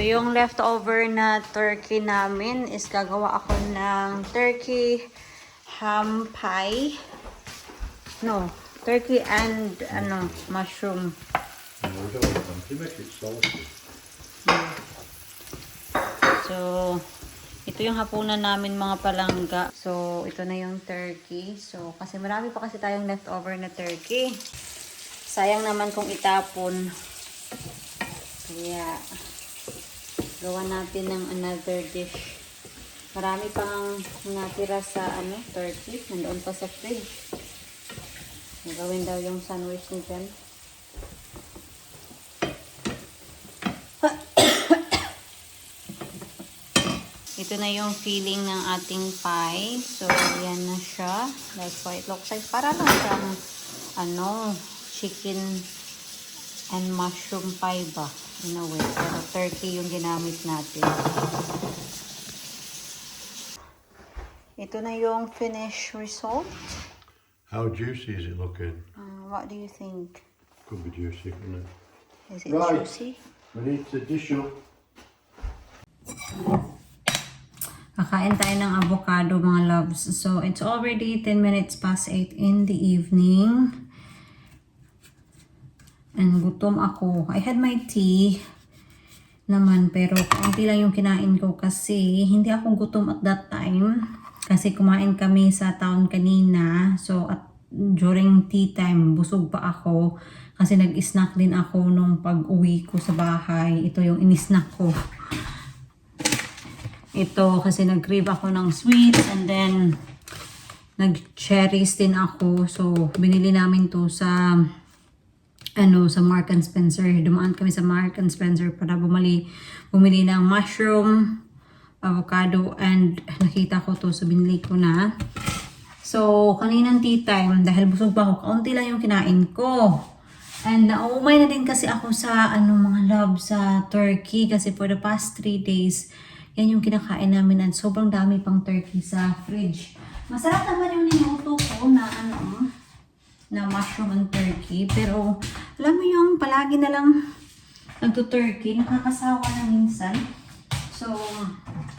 So, yung leftover na turkey namin is gagawa ako ng turkey ham pie. No, turkey and mushroom. No, we don't want them to make it salty. So, ito yung hapunan namin mga palangga. So, ito na yung turkey. So, kasi marami pa kasi tayong leftover na turkey. Sayang naman kung itapon. Kaya, gawa natin ng another dish. Marami pang natira sa turkey. Nandoon pa sa fridge. Gawin daw yung sandwich ni Jen. Ito na yung filling ng ating pie. So, yan na siya. That's why it looks like para lang siyang chicken and mushroom pie ba? In a way. Pero turkey yung ginamit natin. Ito na yung finished result. How juicy is it looking? What do you think? Could be juicy, couldn't it? Is it Right. juicy? We need to dish up. Kakain tayo ng avocado mga loves. So, it's already 10 minutes past 8 in the evening. And gutom ako. I had my tea naman pero konti lang yung kinain ko kasi hindi ako gutom at that time. Kasi kumain kami sa town kanina. So, at during tea time, busog pa ako. Kasi nag-snack din ako nung pag-uwi ko sa bahay. Ito yung in-snack ko. Ito kasi nag-crave ako ng sweets and then nag-cherries din ako. So, binili namin to sa sa Mark and Spencer. Dumaan kami sa Mark and Spencer para bumili ng mushroom, avocado, and nakita ko to so binili ko na. So, kaninang tea time, dahil busog pa ako, kaunti lang yung kinain ko. And naumay na din kasi ako sa mga love sa turkey kasi for the past 3 days, yan yung kinakain namin at sobrang dami pang turkey sa fridge. Masarap naman yung niluto ko na mushroom and turkey. Pero, alam mo yung palagi na lang nagto-turkey, nakakasawa na minsan. So,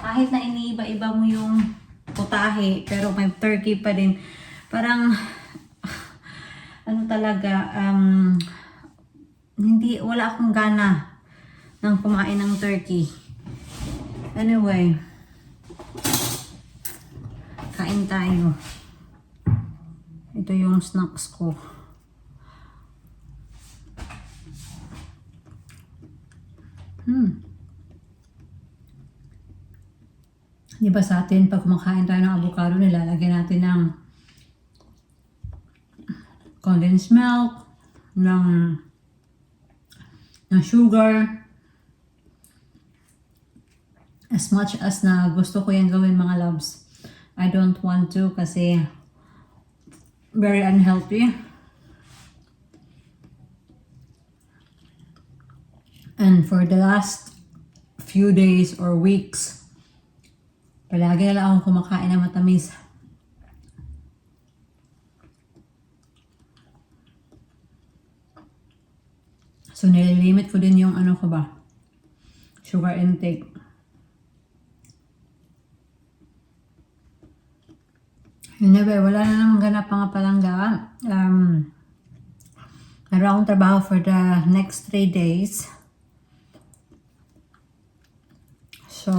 kahit na iniiba-iba mo yung putahe, pero may turkey pa din. Parang, wala akong gana ng kumain ng turkey. Anyway, kain tayo. Ito yung snacks ko. Di ba sa atin, pag kumakain tayo ng avocado, nilalagyan natin ng condensed milk, ng sugar. As much as na gusto ko yung gawin mga loves, I don't want to kasi very unhealthy. And for the last few days or weeks, palagi na lang akong kumakain ng matamis. So, nililimit ko din yung sugar intake. Anyway, wala na namang ganap mga palangga. Meron akong trabaho for the next 3 days. So,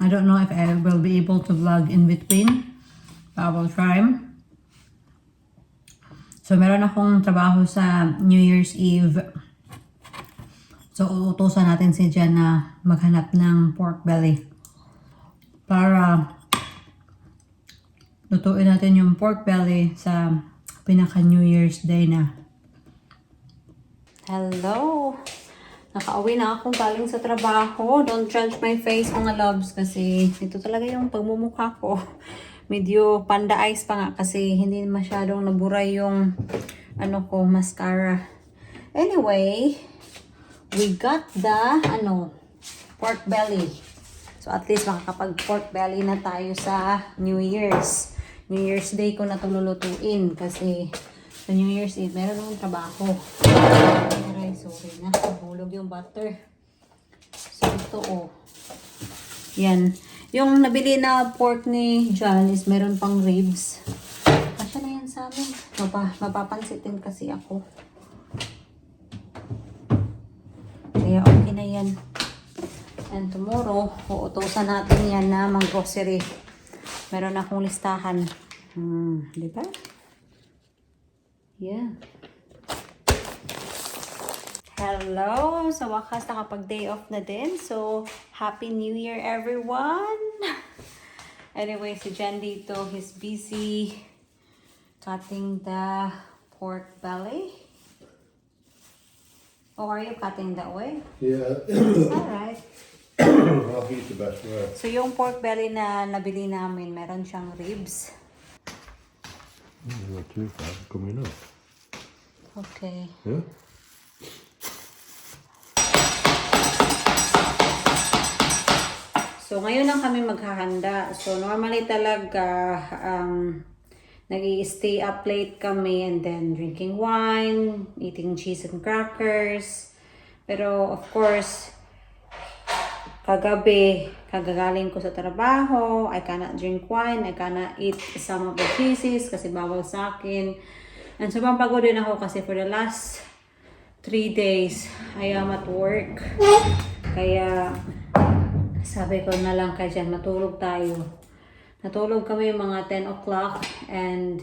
I don't know if I will be able to vlog in between. But I will try. So, meron akong trabaho sa New Year's Eve. So, uutusan natin si Jen na maghanap ng pork belly. Para lutuin natin yung pork belly sa pinaka New Year's Day na. Hello! Nakauwi na ako galing sa trabaho. Don't judge my face mga loves kasi ito talaga yung pagmumukha ko. Medyo panda eyes pa nga kasi hindi masyadong nabura yung mascara. Anyway, we got the pork belly. So at least makakapag pork belly na tayo sa New Year's. New Year's Day ko na ito lulutuin kasi sa New Year's Eve meron akong trabaho. Sorry na, nahulog yung butter. So ito oh. Yan. Yung nabili na pork ni John is meron pang ribs. Kasya na yan sa amin. Mapapansitin kasi ako. Kaya okay na yan. And tomorrow, uutusan natin yan na mag-grocery. Meron akong listahan. Di ba? Yeah. Hello! Sa wakas, nakapag-day off na din. So, Happy New Year, everyone! Anyway, si Jen dito, he's busy cutting the pork belly. Oh, are you cutting that way? Yeah. Alright. I'll use the best word. So, yung pork belly na nabili namin, meron siyang ribs. Not too bad. Coming up. Okay. Yeah? So, ngayon lang kami maghahanda. So, normally talaga, nag-i-stay up late kami and then drinking wine, eating cheese and crackers. Pero, of course, kagabi, kagagaling ko sa trabaho, I cannot drink wine, I cannot eat some of the cheeses kasi bawal sa akin. And sobrang pagod din ako kasi for the last 3 days, I am at work. Kaya, sabi ko na lang kay Jen, matulog tayo. Natulog kami mga 10 o'clock and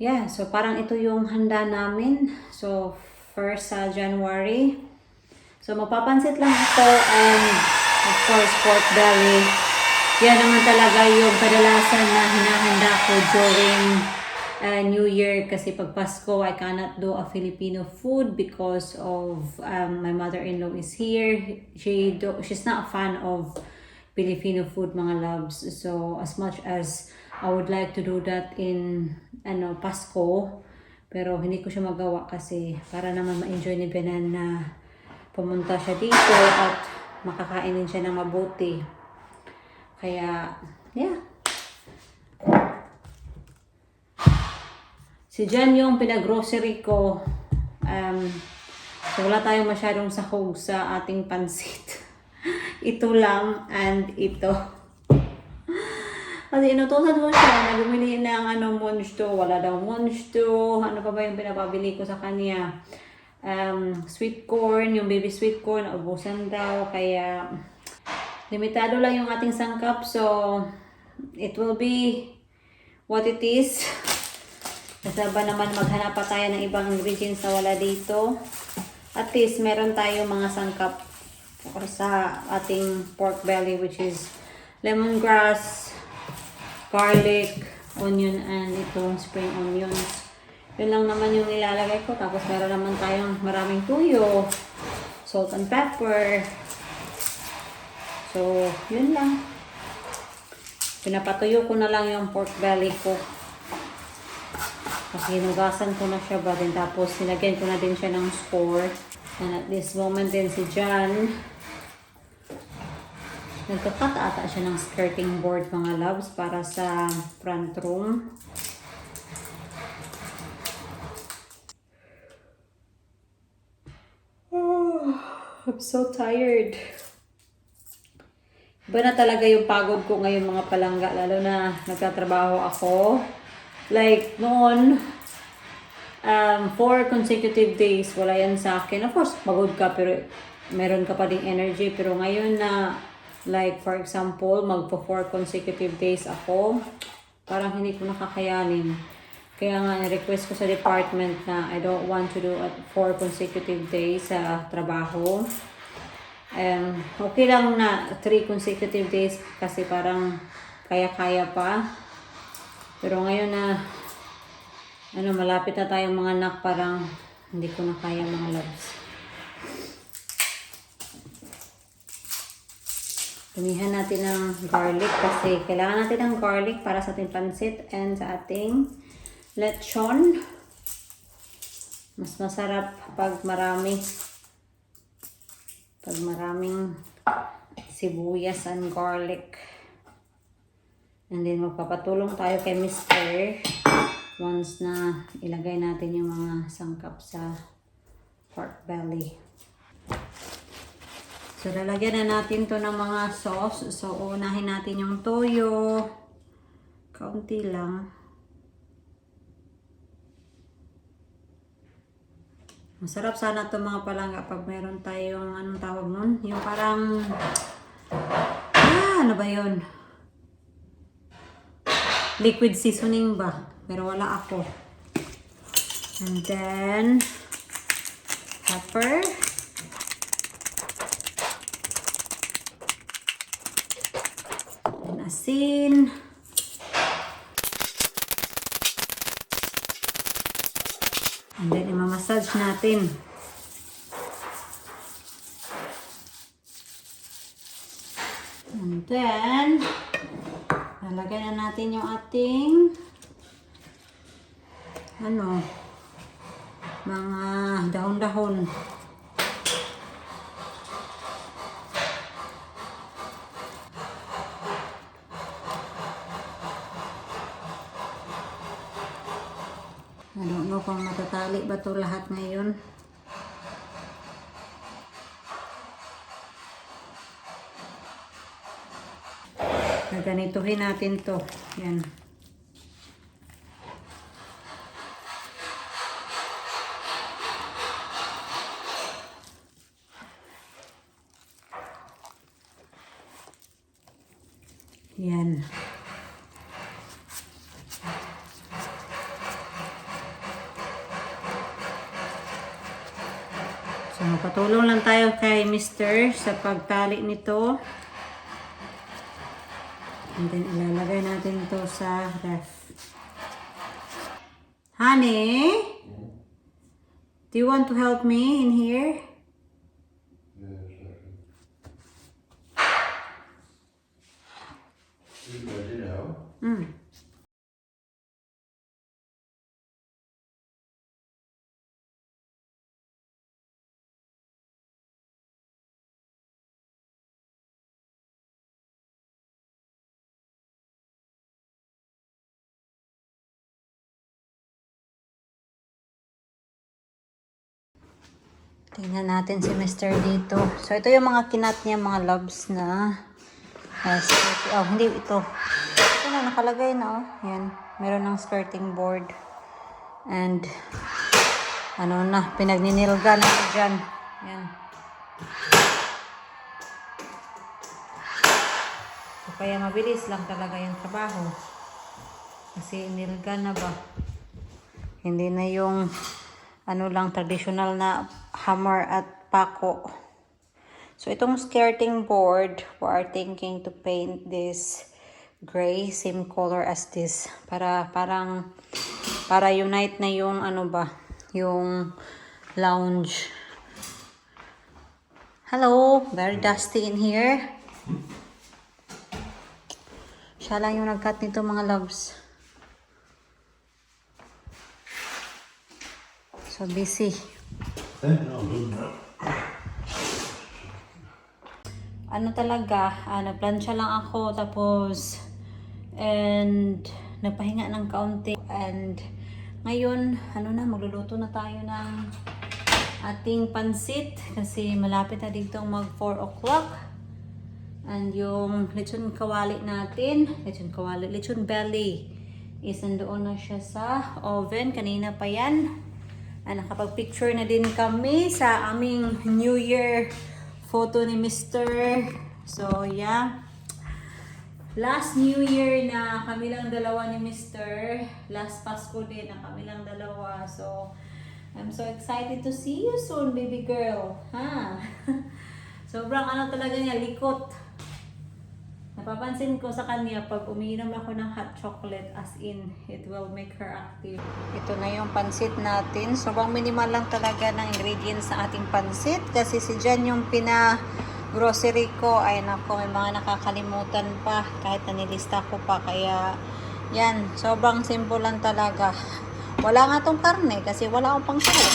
yeah, so parang ito yung handa namin. So, first sa January. So, mapapansit lang ito and of course, pork belly. Yan naman talaga yung kadalasan na hinahanda ko during New Year kasi pag Pasko, I cannot do a Filipino food because of my mother-in-law is here. She's not a fan of Filipino food, mga loves. So, as much as I would like to do that in Pasko, pero hindi ko siya magawa kasi para naman ma-enjoy ni Benan na pumunta siya dito at makakainin siya ng mabuti. Kaya, yeah. Si Jen yung pinag-grocery ko. So wala tayong masyadong sahog sa ating pansit. Ito lang and ito. Kasi inutusan ko siya na bumili ng monsto. Wala daw monsto. Ano pa ba yung pinapabili ko sa kanya? Sweet corn, yung baby sweet corn, ubusan daw. Kaya limitado lang yung ating sangkap. So it will be what it is. Kasi ba naman maghanap pa tayo ng ibang ingredients na wala dito. At least meron tayo mga sangkap sa ating pork belly, which is lemongrass, garlic, onion, and itong spring onions. Yun lang naman yung ilalagay ko. Tapos meron naman tayong maraming tuyo, salt and pepper. So, yun lang. Pinapatuyo ko na lang yung pork belly ko. Kasi hinugasan ko na siya ba din. Tapos sinagyan ko na din siya ng score. And at this moment din si John, nagkakat ata siya ng skirting board, mga loves, para sa front room. Oh, I'm so tired. Iba na talaga yung pagod ko ngayon, mga palangga. Lalo na nagtatrabaho ako. Like, noon, 4 consecutive days, wala yan sa akin. Of course, pagod ka, pero meron ka pa ding energy. Pero ngayon na, like, for example, magpo 4 consecutive days ako, parang hindi ko nakakayanin. Kaya nga, request ko sa department na I don't want to do 4 consecutive days sa trabaho. Okay lang na 3 consecutive days kasi parang kaya-kaya pa. Pero ngayon na malapit na tayong mga anak, parang hindi ko na kaya, mga loves. Tumihan natin ng garlic kasi kailangan natin ng garlic para sa ating pansit and sa ating lechon. Mas masarap pag maraming sibuyas and garlic. And then magpapatulong tayo kay Mr. once na ilagay natin yung mga sangkap sa pork belly. So So, lalagyan na natin to ng mga sauce. So, unahin natin yung toyo. Kaunti lang. Masarap sana to mga palangga pag meron tayong, anong tawag nun? Yung parang, ano ba yun? Liquid seasoning ba? Pero wala ako. And then, pepper. And asin. And then, imamassage natin. And then, lalagyan na natin yung ating mga dahon-dahon. I don't know kung matatali ba to lahat ngayon. Ganituhin natin to. Yan. Yan. So, patulong lang tayo kay Mr. sa pagtali nito. And then, ilalagay natin to sa ref. Honey? Do you want to help me in here? Yeah, second. You ready now? Tingnan natin si Mr. dito. So, ito yung mga kinat niya, mga loves na hindi ito. Ito na, nakalagay na, oh. Yan. Meron ng skirting board. And, pinagninilga na dyan. Yan. So, kaya mabilis lang talaga yung trabaho. Kasi nilga na ba? Hindi na yung lang traditional na hammer at pako. So itong skirting board, we are thinking to paint this gray, same color as this, para unite na yung yung lounge. Hello, very dusty in here. Siya lang yung nag-cut nito mga loves. So busy. Nagplansya lang ako tapos nagpahinga ng kaunti and ngayon magluluto na tayo ng ating pansit kasi malapit na dito mag 4 o'clock and yung lechon kawali natin, lechon belly is nandoon na siya sa oven, kanina pa yan. Nakapag-picture na din kami sa aming New Year photo ni Mr. So, yeah. Last New Year na kami lang dalawa ni Mr. Last Pasko din na kami lang dalawa. So, I'm so excited to see you soon, baby girl. Ha? Sobrang talaga niya, likot. Napapansin ko sa kanya pag umiinom ako ng hot chocolate, as in, it will make her active. Ito na yung pansit natin. Sobrang minimal lang talaga ng ingredients sa ating pansit. Kasi si Jan yung grocery ko. Ay nako, may mga nakakalimutan pa. Kahit nanilista ko pa. Kaya, yan. Sobrang simple lang talaga. Wala nga tong karne kasi wala akong pangsalat.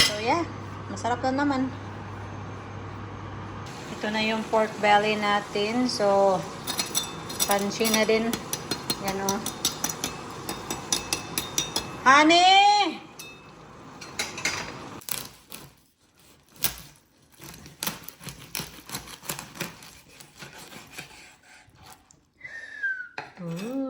So, yeah. Masarap na naman. Ito na yung pork belly natin. So, crunchy na din. Yan o. Honey! Ooh.